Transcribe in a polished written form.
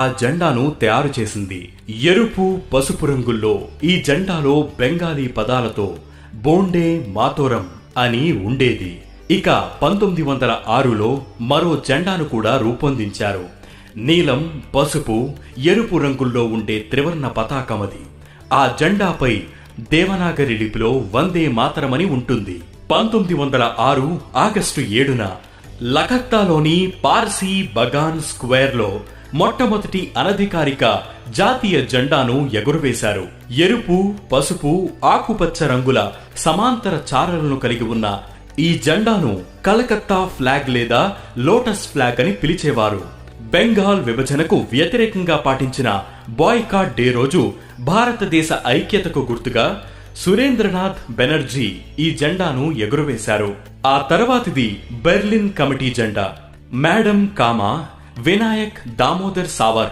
ఆ జెండాను తయారు చేసింది. ఎరుపు పసుపు రంగుల్లో ఈ జెండాలో బెంగాలీ పదాలతో బోండే మాతోరం అని ఉండేది. ఇక 1906లో మరో జెండాను కూడా రూపొందించారు. నీలం పసుపు ఎరుపు రంగుల్లో ఉండే త్రివర్ణ పతాకమది. ఆ జెండాపై దేవనాగరి లిపిలో వందే మాతరమని ఉంటుంది. 1906 ఆగస్టు 7న లఖత్తాలోని పార్సీ బగాన్ స్క్వేర్లో మొట్టమొదటి అనధికారిక జాతీయ జెండాను ఎగురవేశారు. ఎరుపు పసుపు ఆకుపచ్చ రంగుల సమాంతర చారలను కలిగి ఉన్న ఈ జెండాను కలకత్తా ఫ్లాగ్ లేదా లోటస్ ఫ్లాగ్ అని పిలిచేవారు. బెంగాల్ విభజనకు వ్యతిరేకంగా పాటించిన బాయ్కాట్ డే రోజు భారతదేశ ఐక్యతకు గుర్తుగా సురేంద్రనాథ్ బెనర్జీ ఈ జెండాను ఎగురవేశారు. ఆ తర్వాతిది బెర్లిన్ కమిటీ జెండా. Madam comma, Vinayak Damodar Savarkar